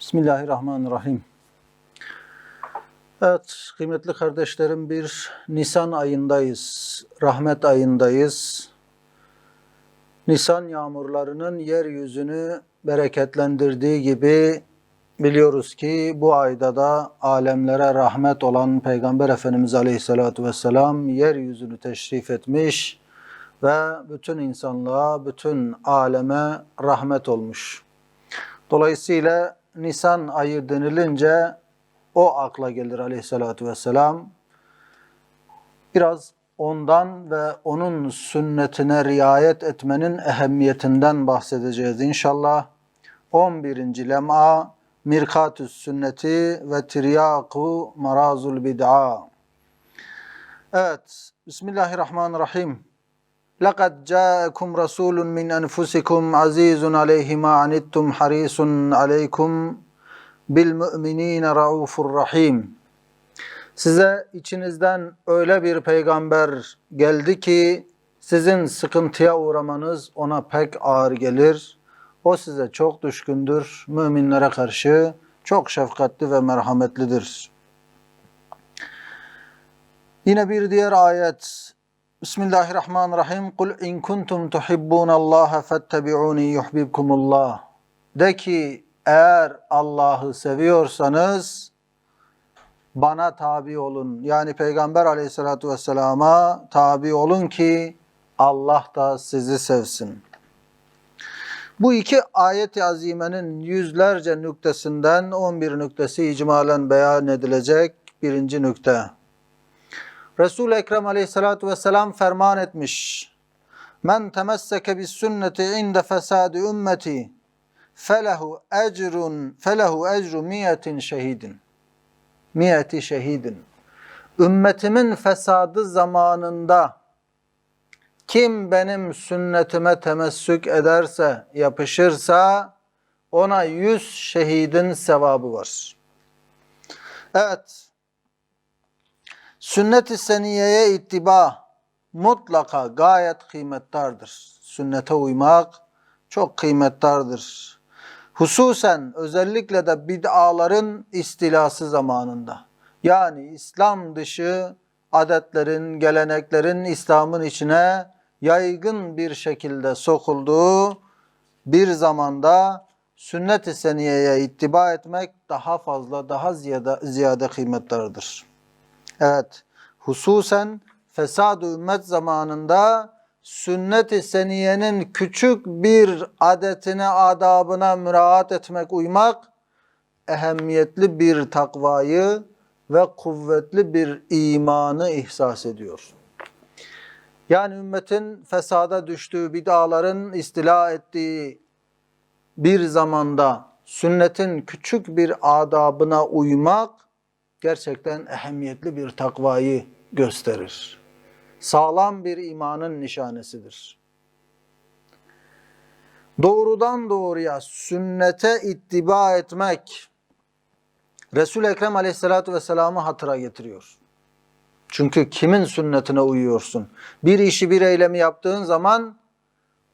Bismillahirrahmanirrahim. Evet, kıymetli kardeşlerim, bir Nisan ayındayız, rahmet ayındayız. Nisan yağmurlarının yeryüzünü bereketlendirdiği gibi biliyoruz ki bu ayda da alemlere rahmet olan Peygamber Efendimiz Aleyhisselatü Vesselam yeryüzünü teşrif etmiş ve bütün insanlığa, bütün aleme rahmet olmuş. Dolayısıyla Nisan ayı denilince o akla gelir Aleyhisselatü Vesselam. Biraz ondan ve onun sünnetine riayet etmenin ehemmiyetinden bahsedeceğiz inşallah. 11. lem'a Mirkatü's sünneti ve Tiryaku marazul bid'a. Evet, Bismillahirrahmanirrahim. لَقَدْ جَاءَكُمْ رَسُولٌ مِّنْ أَنْفُسِكُمْ عَزِيزٌ عَلَيْهِ مَا عَنِتُّمْ حَرِيصٌ عَلَيْكُمْ بِالْمُؤْمِنِينَ رَءُوفٌ رَحِيمٌ. Size içinizden öyle bir peygamber geldi ki sizin sıkıntıya uğramanız ona pek ağır gelir. O size çok düşkündür, müminlere karşı çok şefkatli ve merhametlidir. Yine bir diğer ayet. Bismillahirrahmanirrahim. Kul in kuntum tuhibbunallaha fettabi'uni yuhibbukumullah. De ki eğer Allah'ı seviyorsanız bana tabi olun. Yani Peygamber Aleyhisselatü Vesselam'a tabi olun ki Allah da sizi sevsin. Bu iki ayet-i azimenin yüzlerce nüktesinden 11 nüktesi icmalen beyan edilecek birinci nükte. Resul-i Ekrem Aleyhisselatü Vesselam ferman etmiş. Men temesseke bis sünneti inde fesadi ümmeti felehu ecru miyetin şehidin. Miyeti şehidin. Ümmetimin fesadı zamanında kim benim sünnetime temessük ederse, yapışırsa ona 100 şehidin sevabı var. Evet. Sünnet-i seniyeye ittiba mutlaka gayet kıymettardır. Sünnete uymak çok kıymettardır. Hususen özellikle de bid'aların istilası zamanında. Yani İslam dışı adetlerin, geleneklerin İslam'ın içine yaygın bir şekilde sokulduğu bir zamanda sünnet-i seniyeye ittiba etmek daha fazla, daha ziyade kıymettardır. Evet, hususen fesad-ı ümmet zamanında sünnet-i seniyenin küçük bir adetine, adabına müraat etmek, uymak, ehemmiyetli bir takvayı ve kuvvetli bir imanı ihsas ediyor. Yani ümmetin fesada düştüğü, bid'aların istila ettiği bir zamanda sünnetin küçük bir adabına uymak, gerçekten ehemmiyetli bir takvayı gösterir. Sağlam bir imanın nişanesidir. Doğrudan doğruya sünnete ittiba etmek, Resul-i Ekrem Aleyhisselatü Vesselam'ı hatıra getiriyor. Çünkü kimin sünnetine uyuyorsun? Bir işi, bir eylemi yaptığın zaman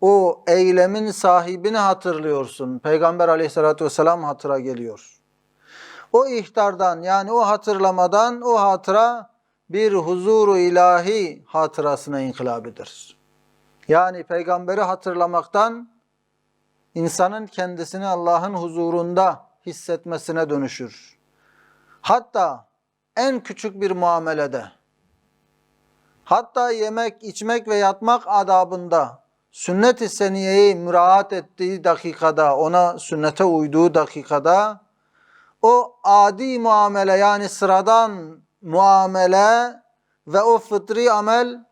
o eylemin sahibini hatırlıyorsun. Peygamber Aleyhisselatü Vesselam hatıra geliyor. O ihtardan, yani o hatırlamadan o hatıra bir huzuru ilahi hatırasına inkılap eder. Yani peygamberi hatırlamaktan insanın kendisini Allah'ın huzurunda hissetmesine dönüşür. Hatta en küçük bir muamelede, hatta yemek, içmek ve yatmak adabında sünnet-i seniyeyi müraat ettiği dakikada, ona sünnete uyduğu dakikada o adi muamele, yani sıradan muamele ve o fıtri amel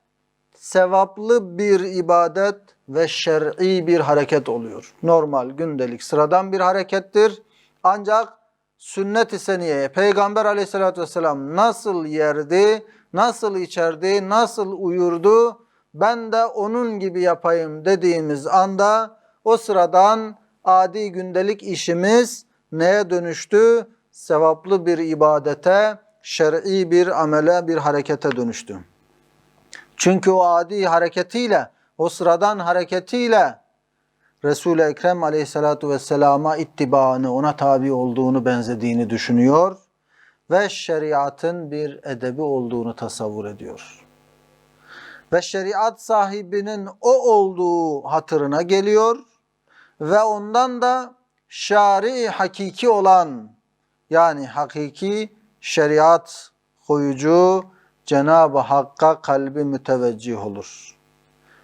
sevaplı bir ibadet ve şer'i bir hareket oluyor. Normal, gündelik, sıradan bir harekettir. Ancak sünnet-i seniyeye Peygamber Aleyhisselatü Vesselam nasıl yerdi, nasıl içerdi, nasıl uyurdu, ben de onun gibi yapayım dediğimiz anda o sıradan adi gündelik işimiz neye dönüştü? Sevaplı bir ibadete, şer'i bir amele, bir harekete dönüştü. Çünkü o adi hareketiyle, o sıradan hareketiyle Resul-i Ekrem aleyhissalatu vesselama ittibaını, ona tabi olduğunu, benzediğini düşünüyor ve şeriatın bir edebi olduğunu tasavvur ediyor. Ve şeriat sahibinin o olduğu hatırına geliyor ve ondan da şari hakiki olan, yani hakiki şeriat koyucu Cenab-ı Hakk'a kalbi müteveccih olur.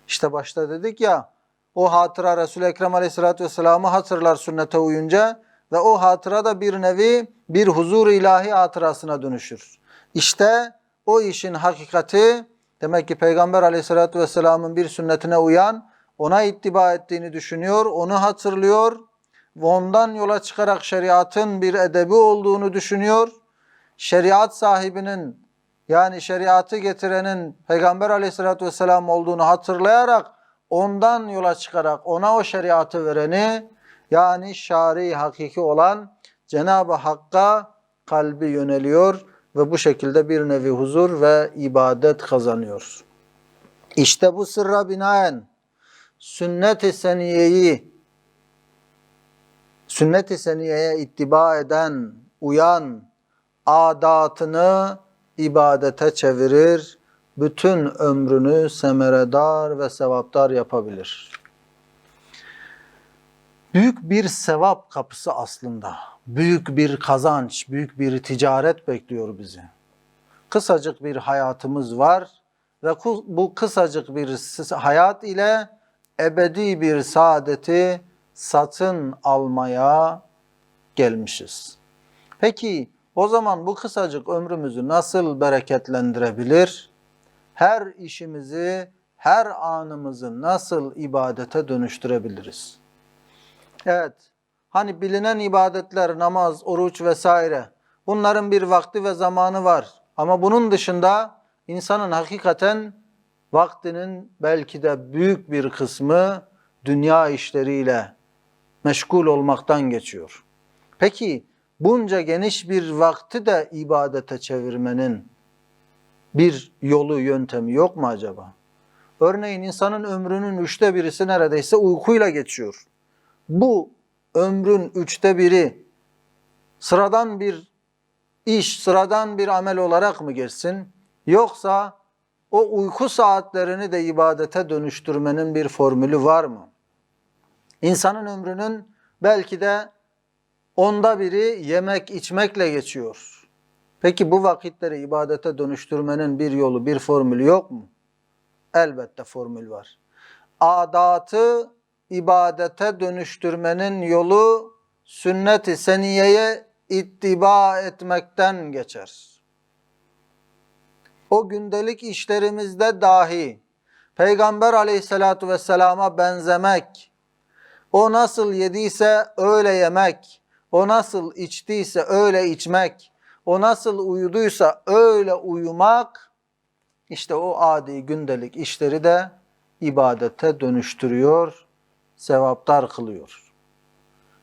İşte başta dedik ya, o hatıra Resul-i Ekrem aleyhissalatü vesselam'ı hatırlar sünnete uyunca ve o hatıra da bir nevi bir huzur ilahi hatırasına dönüşür. İşte o işin hakikati, demek ki Peygamber aleyhissalatü vesselam'ın bir sünnetine uyan, ona ittiba ettiğini düşünüyor, onu hatırlıyor ve ondan yola çıkarak şeriatın bir edebi olduğunu düşünüyor. Şeriat sahibinin, yani şeriatı getirenin Peygamber aleyhissalatü vesselam olduğunu hatırlayarak, ondan yola çıkarak ona o şeriatı vereni, yani şari hakiki olan Cenab-ı Hakk'a kalbi yöneliyor ve bu şekilde bir nevi huzur ve ibadet kazanıyor. İşte bu sırra binaen sünnet-i seniyeye ittiba eden, uyan, adatını ibadete çevirir, bütün ömrünü semeredar ve sevaptar yapabilir. Büyük bir sevap kapısı aslında. Büyük bir kazanç, büyük bir ticaret bekliyor bizi. Kısacık bir hayatımız var ve bu kısacık bir hayat ile ebedi bir saadeti satın almaya gelmişiz. Peki o zaman bu kısacık ömrümüzü nasıl bereketlendirebilir? Her işimizi, her anımızı nasıl ibadete dönüştürebiliriz? Evet, hani bilinen ibadetler, namaz, oruç vesaire, bunların bir vakti ve zamanı var. Ama bunun dışında insanın hakikaten vaktinin belki de büyük bir kısmı dünya işleriyle meşgul olmaktan geçiyor. Peki bunca geniş bir vakti de ibadete çevirmenin bir yolu, yöntemi yok mu acaba? Örneğin insanın ömrünün 1/3'ü neredeyse uykuyla geçiyor. Bu ömrün 1/3 sıradan bir iş, sıradan bir amel olarak mı geçsin? Yoksa o uyku saatlerini de ibadete dönüştürmenin bir formülü var mı? İnsanın ömrünün belki de 1/10 yemek içmekle geçiyor. Peki bu vakitleri ibadete dönüştürmenin bir yolu, bir formülü yok mu? Elbette formül var. Adatı ibadete dönüştürmenin yolu sünnet-i seniyeye ittiba etmekten geçer. O gündelik işlerimizde dahi Peygamber aleyhissalatu vesselama benzemek, o nasıl yediyse öyle yemek, o nasıl içtiyse öyle içmek, o nasıl uyuduysa öyle uyumak, işte o adi gündelik işleri de ibadete dönüştürüyor, sevaptar kılıyor.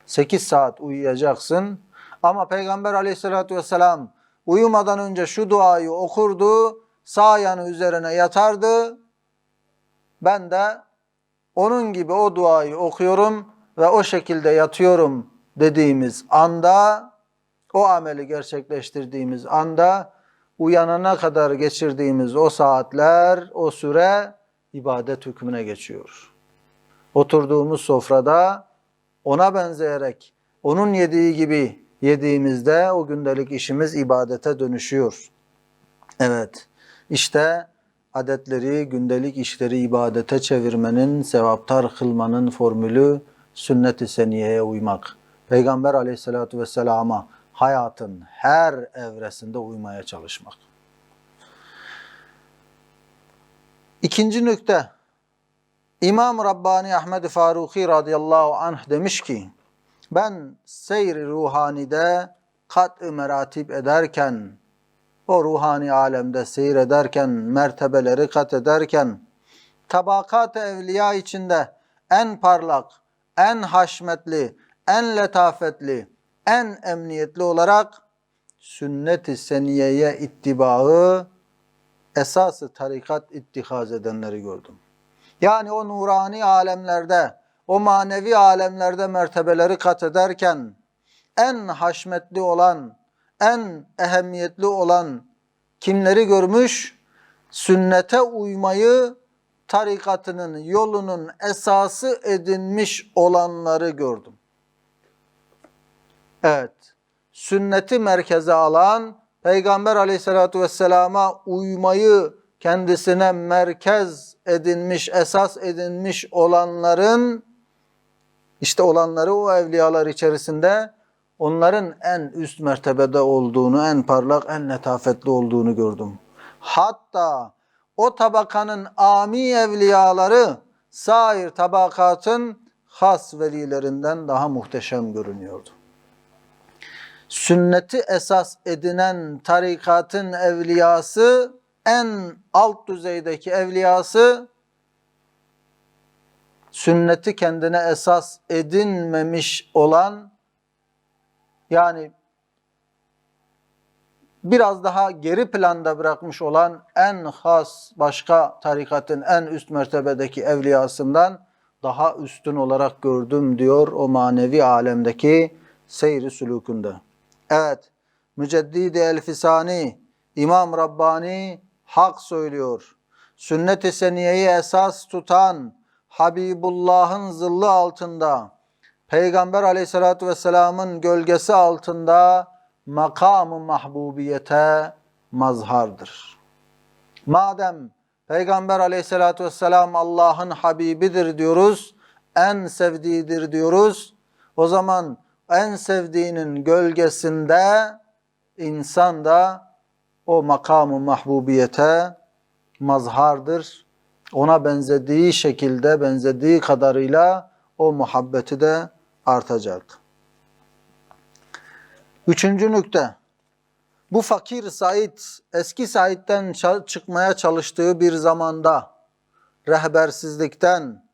8 saat uyuyacaksın ama Peygamber aleyhissalatü vesselam uyumadan önce şu duayı okurdu, sağ yanı üzerine yatardı. Ben de onun gibi o duayı okuyorum ve o şekilde yatıyorum dediğimiz anda, o ameli gerçekleştirdiğimiz anda uyanana kadar geçirdiğimiz o saatler, o süre ibadet hükmüne geçiyor. Oturduğumuz sofrada ona benzeyerek, onun yediği gibi yediğimizde o gündelik işimiz ibadete dönüşüyor. Evet, işte adetleri, gündelik işleri ibadete çevirmenin, sevaptar kılmanın formülü sünnet-i seniyeye uymak. Peygamber aleyhissalatü vesselama hayatın her evresinde uymaya çalışmak. İkinci nükte, İmam Rabbani Ahmed Faruki radıyallahu anh demiş ki, ben seyr-i ruhanide kat-ı meratip ederken, o ruhani alemde seyrederken, mertebeleri kat ederken, tabakat-ı evliya içinde en parlak, en haşmetli, en letafetli, en emniyetli olarak sünnet-i seniyeye ittibaı esas-ı tarikat ittihaz edenleri gördüm. Yani o nurani alemlerde, o manevi alemlerde mertebeleri kat ederken en haşmetli olan, en ehemmiyetli olan kimleri görmüş? Sünnete uymayı tarikatının, yolunun esası edinmiş olanları gördüm. Evet, sünneti merkeze alan, Peygamber aleyhissalatü vesselama uymayı kendisine merkez edinmiş, esas edinmiş olanların, işte olanları o evliyalar içerisinde onların en üst mertebede olduğunu, en parlak, en letafetli olduğunu gördüm. Hatta o tabakanın âmi evliyaları sair tabakatın has velilerinden daha muhteşem görünüyordu. Sünneti esas edinen tarikatın evliyası, en alt düzeydeki evliyası, sünneti kendine esas edinmemiş olan, yani biraz daha geri planda bırakmış olan en has başka tarikatın en üst mertebedeki evliyasından daha üstün olarak gördüm diyor o manevi alemdeki seyri sülûkünde. Evet, Müceddid-i Elfisani, İmam Rabbani hak söylüyor. Sünnet-i seniyeyi esas tutan Habibullah'ın zilli altında, Peygamber aleyhissalatü vesselamın gölgesi altında makam-ı mahbubiyete mazhardır. Madem Peygamber aleyhissalatü vesselam Allah'ın Habibidir diyoruz, en sevdiğidir diyoruz, o zaman en sevdiğinin gölgesinde insan da o makam-ı mahbubiyete mazhardır. Ona benzediği şekilde, benzediği kadarıyla o muhabbeti de artacak. Üçüncü nükte. Bu fakir Said, eski Said'den çıkmaya çalıştığı bir zamanda rehbersizlikten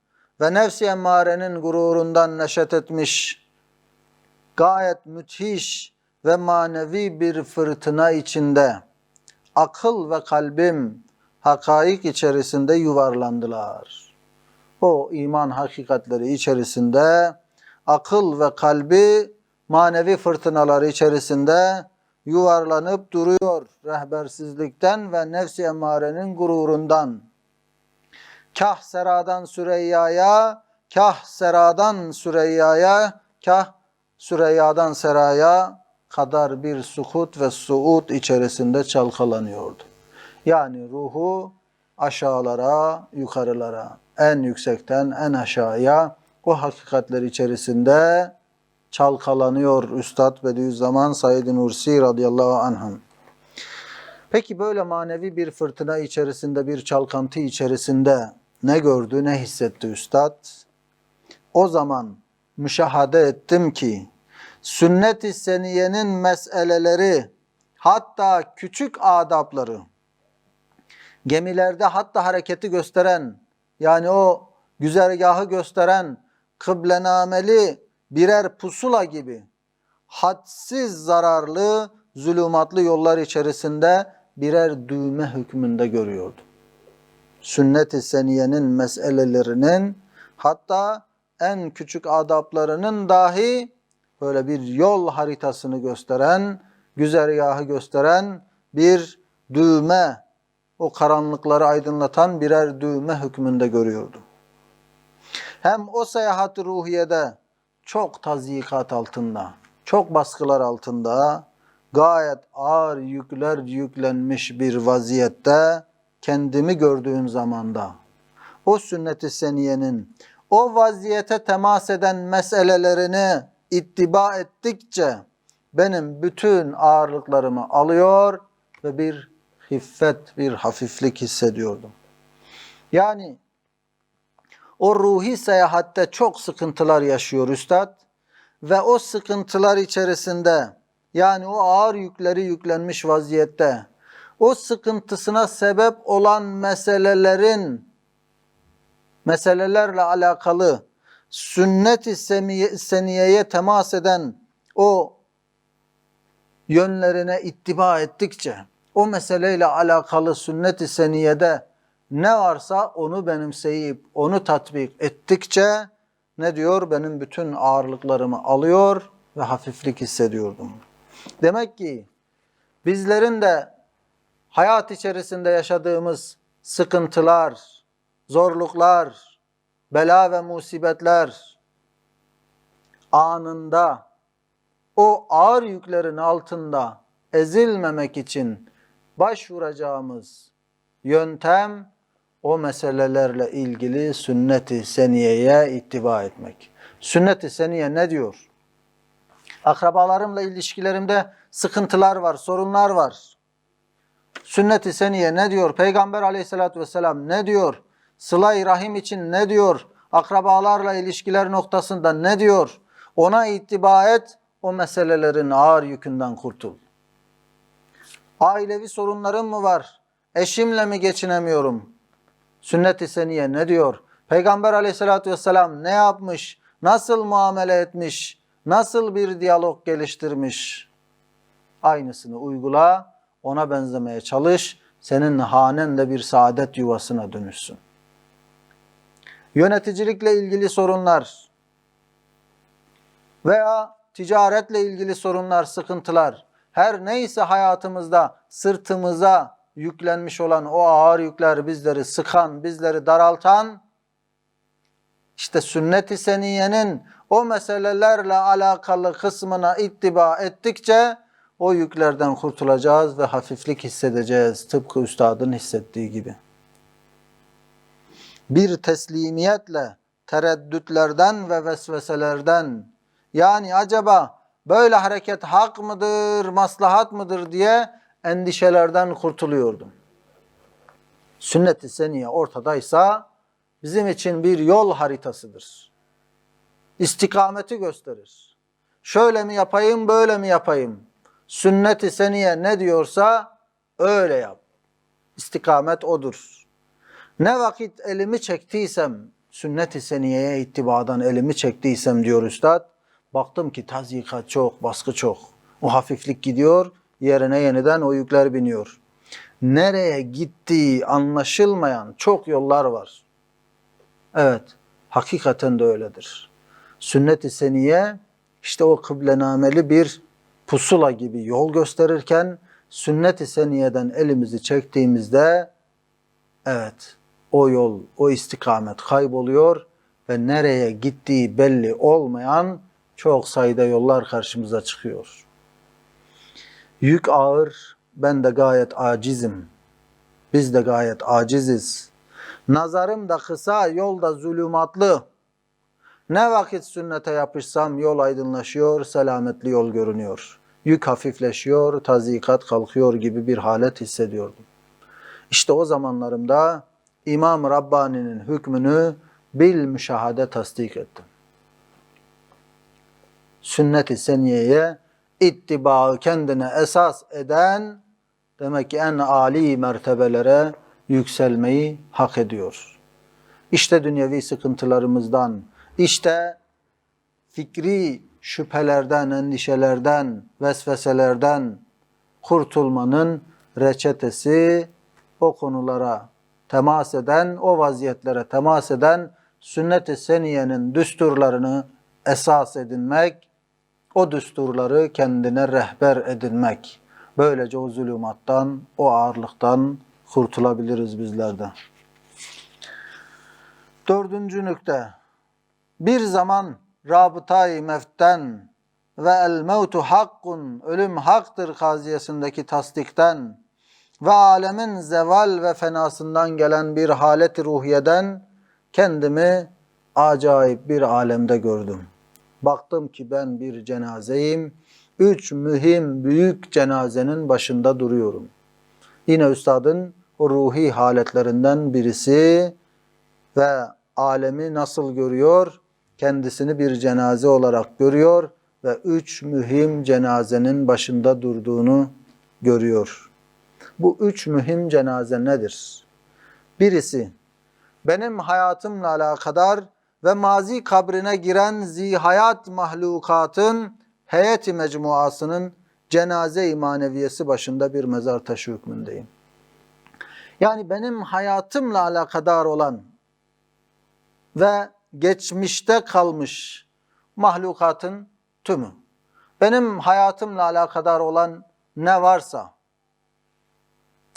ve nefs-i emmarenin gururundan neşet etmiş, gayet müthiş ve manevi bir fırtına içinde, akıl ve kalbim hakaik içerisinde yuvarlandılar. O iman hakikatleri içerisinde, akıl ve kalbi manevi fırtınaları içerisinde yuvarlanıp duruyor rehbersizlikten ve nefs-i emmarenin gururundan. Kah seradan Süreyya'ya, kah seradan Süreyya'ya, kah Süreyya'dan seraya kadar bir sukut ve suud içerisinde çalkalanıyordu. Yani ruhu aşağılara, yukarılara, en yüksekten en aşağıya o hakikatler içerisinde çalkalanıyor Üstad Bediüzzaman Said-i Nursi radıyallahu anh'ın. Peki böyle manevi bir fırtına içerisinde, bir çalkantı içerisinde ne gördü, ne hissetti Üstad? O zaman müşahede ettim ki sünnet-i seniyenin meseleleri, hatta küçük adapları, gemilerde hatta hareketi gösteren, yani o güzergahı gösteren kıblenameli birer pusula gibi hadsiz zararlı, zulümatlı yollar içerisinde birer düğme hükmünde görüyordu. Sünnet-i seniyenin meselelerinin, hatta en küçük adaplarının dahi böyle bir yol haritasını gösteren, güzergahı gösteren bir düğme, o karanlıkları aydınlatan birer düğme hükmünde görüyordu. Hem o seyahat-ı ruhiyede çok tazyikat altında, çok baskılar altında, gayet ağır yükler yüklenmiş bir vaziyette kendimi gördüğüm zamanda, o sünnet-i seniyenin o vaziyete temas eden meselelerini ittiba ettikçe benim bütün ağırlıklarımı alıyor ve bir hiffet, bir hafiflik hissediyordum. Yani o ruhi seyahatte çok sıkıntılar yaşıyor Üstad ve o sıkıntılar içerisinde, yani o ağır yükleri yüklenmiş vaziyette, o sıkıntısına sebep olan meselelerle alakalı sünnet-i seniyeye temas eden o yönlerine ittiba ettikçe, o meseleyle alakalı sünnet-i seniyede ne varsa onu benimseyip onu tatbik ettikçe ne diyor? Benim bütün ağırlıklarımı alıyor ve hafiflik hissediyordum. Demek ki bizlerin de hayat içerisinde yaşadığımız sıkıntılar, zorluklar, bela ve musibetler anında o ağır yüklerin altında ezilmemek için başvuracağımız yöntem o meselelerle ilgili sünnet-i seniyeye ittiba etmek. Sünnet-i seniye ne diyor? Akrabalarımla ilişkilerimde sıkıntılar var, sorunlar var. Sünnet-i seniye ne diyor? Peygamber aleyhissalatü vesselam ne diyor? Sıla-i rahim için ne diyor? Akrabalarla ilişkiler noktasında ne diyor? Ona ittiba et, o meselelerin ağır yükünden kurtul. Ailevi sorunlarım mı var? Eşimle mi geçinemiyorum? Sünnet-i seniye ne diyor? Peygamber aleyhissalatü vesselam ne yapmış? Nasıl muamele etmiş? Nasıl bir diyalog geliştirmiş? Aynısını uygula, ona benzemeye çalış. Senin hanen de bir saadet yuvasına dönüşsün. Yöneticilikle ilgili sorunlar veya ticaretle ilgili sorunlar, sıkıntılar, her neyse hayatımızda sırtımıza yüklenmiş olan o ağır yükler, bizleri sıkan, bizleri daraltan, işte sünnet-i seniyenin o meselelerle alakalı kısmına ittiba ettikçe o yüklerden kurtulacağız ve hafiflik hissedeceğiz. Tıpkı üstadın hissettiği gibi. Bir teslimiyetle tereddütlerden ve vesveselerden, yani acaba böyle hareket hak mıdır, maslahat mıdır diye endişelerden kurtuluyordum. Sünnet-i seniye ortadaysa bizim için bir yol haritasıdır. İstikameti gösterir. Şöyle mi yapayım, böyle mi yapayım? Sünnet-i seniye ne diyorsa öyle yap. İstikamet odur. Ne vakit elimi çektiysem, sünnet-i seniyeye ittibadan elimi çektiysem diyor üstad, baktım ki tazyikat çok, baskı çok. O hafiflik gidiyor, yerine yeniden o yükler biniyor. Nereye gittiği anlaşılmayan çok yollar var. Evet, hakikaten de öyledir. Sünnet-i seniye işte o kıblenameli bir pusula gibi yol gösterirken sünnet-i seniyeden elimizi çektiğimizde evet o yol, o istikamet kayboluyor ve nereye gittiği belli olmayan çok sayıda yollar karşımıza çıkıyor. Yük ağır, ben de gayet acizim. Biz de gayet aciziz. Nazarım da kısa, yol da zulümatlı. Ne vakit sünnete yapışsam yol aydınlaşıyor, selametli yol görünüyor. Yük hafifleşiyor, tazikat kalkıyor gibi bir halet hissediyordum. İşte o zamanlarımda İmam Rabbani'nin hükmünü bil müşahade tasdik ettim. Sünnet-i seniyeye ittibaı kendine esas eden demek ki en âli mertebelere yükselmeyi hak ediyor. İşte dünyevi sıkıntılarımızdan, işte fikri şüphelerden, endişelerden, vesveselerden kurtulmanın reçetesi o konulara temas eden, o vaziyetlere temas eden sünnet-i seniyenin düsturlarını esas edinmek, o düsturları kendine rehber edinmek. Böylece o zulümattan, o ağırlıktan kurtulabiliriz bizler de. Dördüncü nükte. Bir zaman rabıtayı meften ve el mevtu hakkun, ölüm haktır kaziyesindeki tasdikten ve alemin zeval ve fenasından gelen bir halet-i ruhiyeden kendimi acayip bir alemde gördüm. Baktım ki ben bir cenazeyim. 3 mühim büyük cenazenin başında duruyorum. Yine üstadın o ruhi haletlerinden birisi ve alemi nasıl görüyor? Kendisini bir cenaze olarak görüyor ve 3 mühim cenazenin başında durduğunu görüyor. Bu 3 mühim cenaze nedir? Birisi, benim hayatımla alakadar ve mazi kabrine giren zihayat mahlukatın heyeti mecmuasının cenaze-i maneviyesi başında bir mezar taşı hükmündeyim. Yani benim hayatımla alakadar olan ve geçmişte kalmış mahlukatın tümü. Benim hayatımla alakadar olan ne varsa,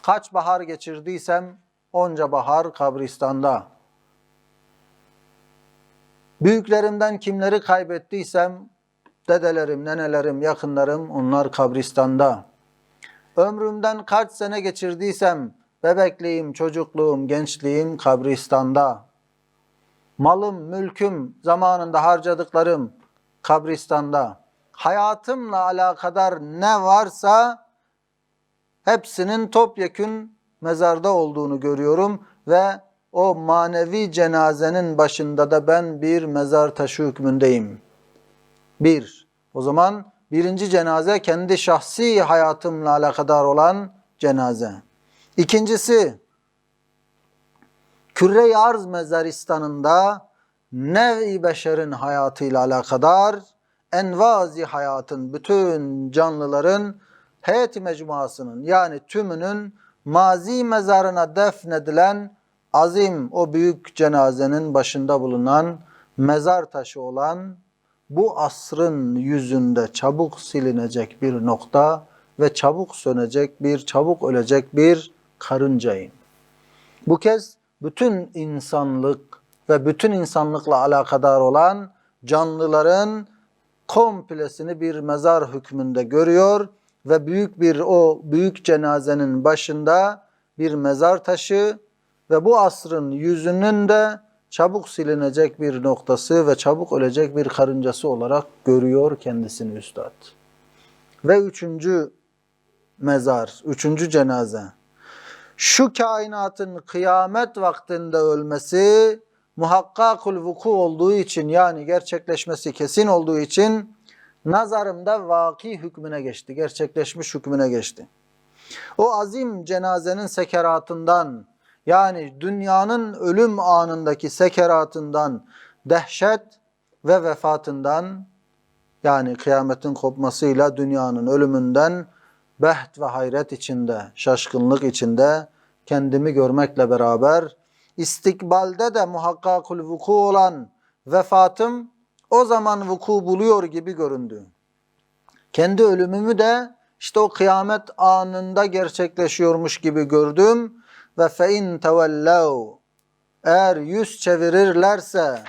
kaç bahar geçirdiysem onca bahar kabristanda. Büyüklerimden kimleri kaybettiysem, dedelerim, nenelerim, yakınlarım, onlar kabristanda. Ömrümden kaç sene geçirdiysem, bebekliğim, çocukluğum, gençliğim kabristanda. Malım, mülküm, zamanında harcadıklarım kabristanda. Hayatımla alakadar ne varsa hepsinin topyekün mezarda olduğunu görüyorum ve o manevi cenazenin başında da ben bir mezar taşı hükmündeyim. O zaman birinci cenaze kendi şahsi hayatımla alakadar olan cenaze. İkincisi, Küre-i Arz mezaristanında nev-i beşerin hayatıyla alakadar, envazi hayatın, bütün canlıların heyet-i mecmuasının yani tümünün mazi mezarına defnedilen azim o büyük cenazenin başında bulunan mezar taşı olan bu asrın yüzünde çabuk silinecek bir nokta ve çabuk sönecek bir, çabuk ölecek bir karıncayım. Bu kez bütün insanlık ve bütün insanlıkla alakadar olan canlıların komplesini bir mezar hükmünde görüyor ve o büyük cenazenin başında bir mezar taşı ve bu asrın yüzünün de çabuk silinecek bir noktası ve çabuk ölecek bir karıncası olarak görüyor kendisini üstad. Ve üçüncü mezar, üçüncü cenaze. Şu kainatın kıyamet vaktinde ölmesi muhakkakul vuku olduğu için yani gerçekleşmesi kesin olduğu için nazarımda vaki hükmüne geçti, gerçekleşmiş hükmüne geçti. O azim cenazenin sekeratından yani dünyanın ölüm anındaki sekeratından, dehşet ve vefatından yani kıyametin kopmasıyla dünyanın ölümünden beht ve hayret içinde, şaşkınlık içinde kendimi görmekle beraber istikbalde de muhakkakul vuku olan vefatım o zaman vuku buluyor gibi göründü. Kendi ölümümü de işte o kıyamet anında gerçekleşiyormuş gibi gördüm ve fein tevellev eğer yüz çevirirlerse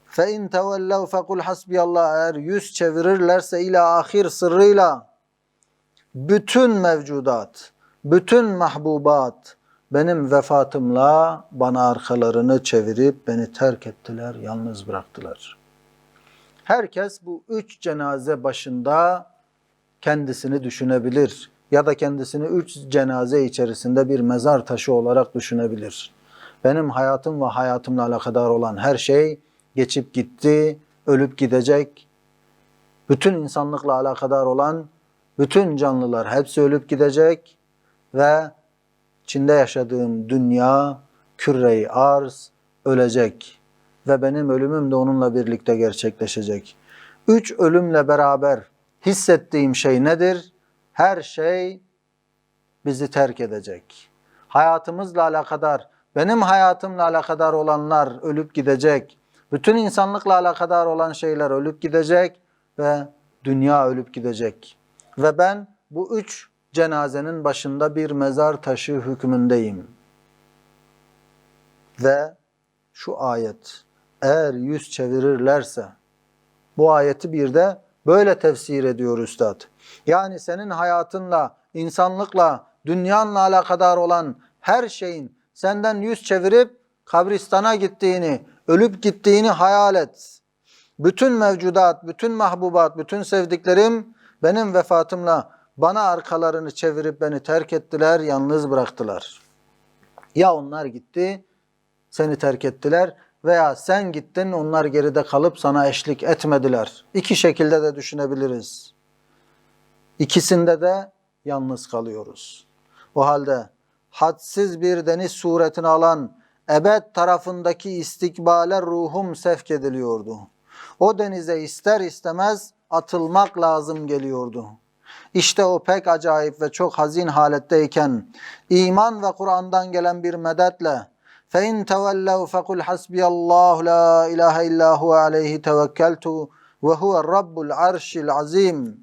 fein tevellev fekul hasbiyallah eğer yüz çevirirlerse ila ahir sırrıyla bütün mevcudat, bütün mahbubat benim vefatımla bana arkalarını çevirip beni terk ettiler, yalnız bıraktılar. Herkes bu üç cenaze başında kendisini düşünebilir ya da kendisini üç cenaze içerisinde bir mezar taşı olarak düşünebilir. Benim hayatım ve hayatımla alakadar olan her şey geçip gitti, ölüp gidecek. Bütün insanlıkla alakadar olan bütün canlılar hepsi ölüp gidecek ve içinde yaşadığım dünya, küre-i arz ölecek ve benim ölümüm de onunla birlikte gerçekleşecek. Üç ölümle beraber hissettiğim şey nedir? Her şey bizi terk edecek. Hayatımızla alakadar, benim hayatımla alakadar olanlar ölüp gidecek. Bütün insanlıkla alakadar olan şeyler ölüp gidecek ve dünya ölüp gidecek. Ve ben bu üç cenazenin başında bir mezar taşı hükmündeyim. Ve şu ayet, eğer yüz çevirirlerse, bu ayeti bir de böyle tefsir ediyor üstad. Yani senin hayatınla, insanlıkla, dünyanla alakadar olan her şeyin senden yüz çevirip kabristana gittiğini, ölüp gittiğini hayal et. Bütün mevcudat, bütün mahbubat, bütün sevdiklerim benim vefatımla bana arkalarını çevirip beni terk ettiler, yalnız bıraktılar. Ya onlar gitti, seni terk ettiler veya sen gittin, onlar geride kalıp sana eşlik etmediler. İki şekilde de düşünebiliriz. İkisinde de yalnız kalıyoruz. O halde hadsiz bir deniz suretini alan ebed tarafındaki istikbale ruhum sevk ediliyordu. O denize ister istemez atılmak lazım geliyordu. İşte o pek acayip ve çok hazin haletteyken iman ve Kur'an'dan gelen bir medetle فَاِنْ تَوَلَّوْا فَقُلْ حَسْبِيَ اللّٰهُ لَا اِلَٰهَ اِلَّا هُوَ عَلَيْهِ تَوَكَّلْتُ وَهُوَ الرَّبُّ الْعَرْشِ الْعَظِيمِ.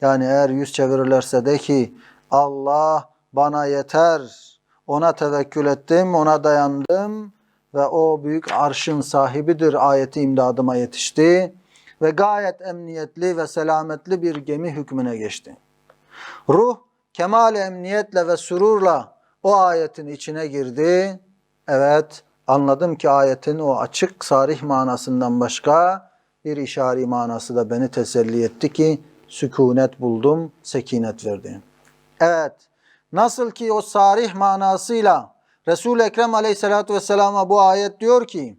Yani eğer yüz çevirirlerse de ki Allah bana yeter, ona tevekkül ettim, ona dayandım ve o büyük arşın sahibidir ayeti imdadıma yetişti ve gayet emniyetli ve selametli bir gemi hükmüne geçti. Ruh kemal emniyetle ve sururla o ayetin içine girdi. Evet, anladım ki ayetin o açık sarih manasından başka bir işari manası da beni teselli etti ki sükunet buldum, sekinet verdi. Evet, nasıl ki o sarih manasıyla Resul-i Ekrem Aleyhisselatü Vesselam'a bu ayet diyor ki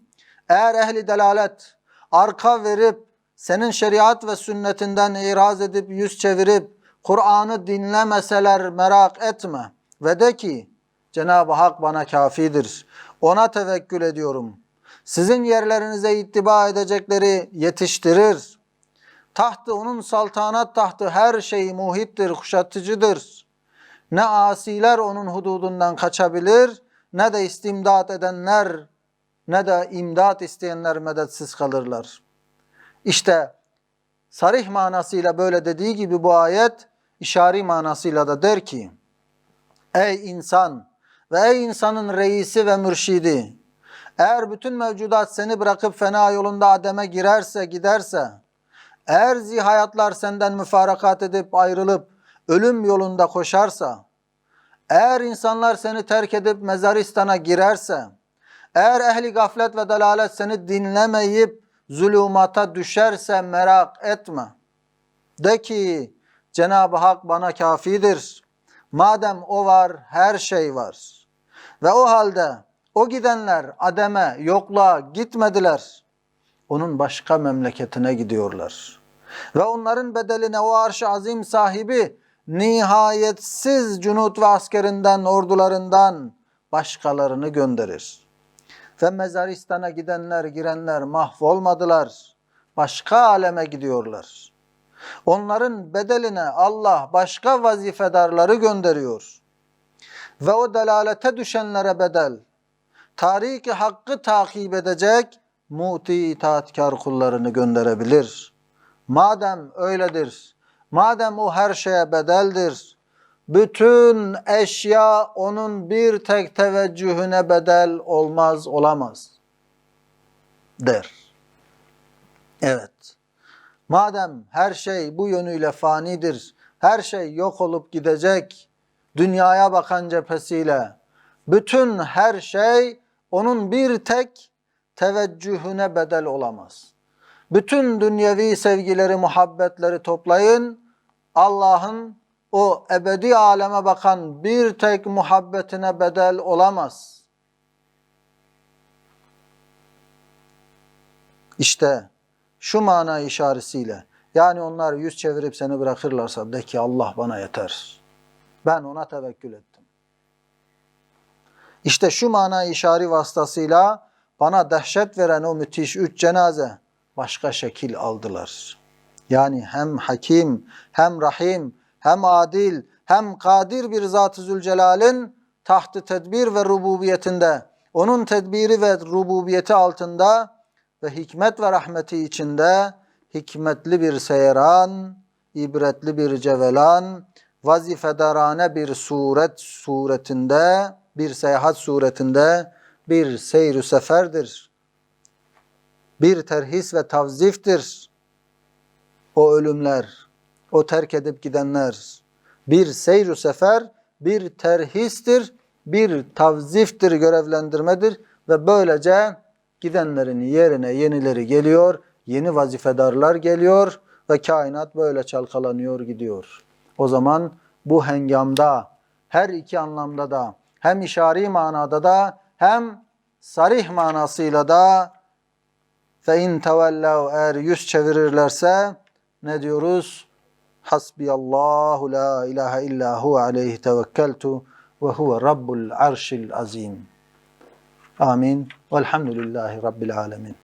eğer ehli delalet arka verip senin şeriat ve sünnetinden iraz edip yüz çevirip Kur'an'ı dinlemeseler merak etme ve de ki Cenab-ı Hak bana kafidir. Ona tevekkül ediyorum. Sizin yerlerinize ittiba edecekleri yetiştirir. Tahtı onun saltanat tahtı her şeyi muhittir, kuşatıcıdır. Ne asiler onun hududundan kaçabilir, ne de istimdat edenler, ne de imdat isteyenler medetsiz kalırlar. İşte sarih manasıyla böyle dediği gibi bu ayet, işari manasıyla da der ki, ey insan ve ey insanın reisi ve mürşidi, eğer bütün mevcudat seni bırakıp fena yolunda ademe girerse, giderse, eğer zihayatlar senden müfarakat edip ayrılıp ölüm yolunda koşarsa, eğer insanlar seni terk edip mezaristana girerse, eğer ehli gaflet ve dalalet seni dinlemeyip zulümata düşerse merak etme. De ki Cenab-ı Hak bana kafidir. Madem o var, her şey var. Ve o halde o gidenler ademe, yokluğa gitmediler. Onun başka memleketine gidiyorlar. Ve onların bedeline o arş-ı azim sahibi nihayetsiz cunut ve askerinden, ordularından başkalarını gönderir. Ve mezaristana gidenler, girenler mahvolmadılar. Başka aleme gidiyorlar. Onların bedeline Allah başka vazifedarları gönderiyor. Ve o delalete düşenlere bedel, tarik-i hakkı takip edecek muti itaatkar kullarını gönderebilir. Madem öyledir, madem o her şeye bedeldir, bütün eşya onun bir tek teveccühüne bedel olmaz, olamaz der. Evet, madem her şey bu yönüyle fanidir, her şey yok olup gidecek, dünyaya bakan cephesiyle, bütün her şey onun bir tek teveccühüne bedel olamaz. Bütün dünyevi sevgileri, muhabbetleri toplayın, Allah'ın o ebedi aleme bakan bir tek muhabbetine bedel olamaz. İşte şu mana işaretiyle, yani onlar yüz çevirip seni bırakırlarsa de ki Allah bana yeter. Ben ona tevekkül ettim. İşte şu mana işari vasıtasıyla bana dehşet veren o müthiş 3 cenaze başka şekil aldılar. Yani hem hakim, hem rahim, hem adil, hem kadir bir Zat-ı Zülcelal'in tahtı tedbir ve rububiyetinde, onun tedbiri ve rububiyeti altında ve hikmet ve rahmeti içinde hikmetli bir seyran, ibretli bir cevelan, vazifedarane bir suretinde, bir seyahat suretinde bir seyr-ü seferdir. Bir terhis ve tavziftir. O ölümler, o terk edip gidenler bir seyr-ü sefer, bir terhistir, bir tavziftir, görevlendirmedir ve böylece gidenlerin yerine yenileri geliyor, yeni vazifedarlar geliyor ve kainat böyle çalkalanıyor gidiyor. O zaman bu hengamda her iki anlamda da hem işari manada da hem sarih manasıyla da فَاِنْ تَوَلَّوْا eğer yüz çevirirlerse ne diyoruz? Hasbiyallahu la ilahe illa huve aleyhi tevekkeltu ve huve rabbul arşil azim. Amin. Velhamdülillahi Rabbil alemin.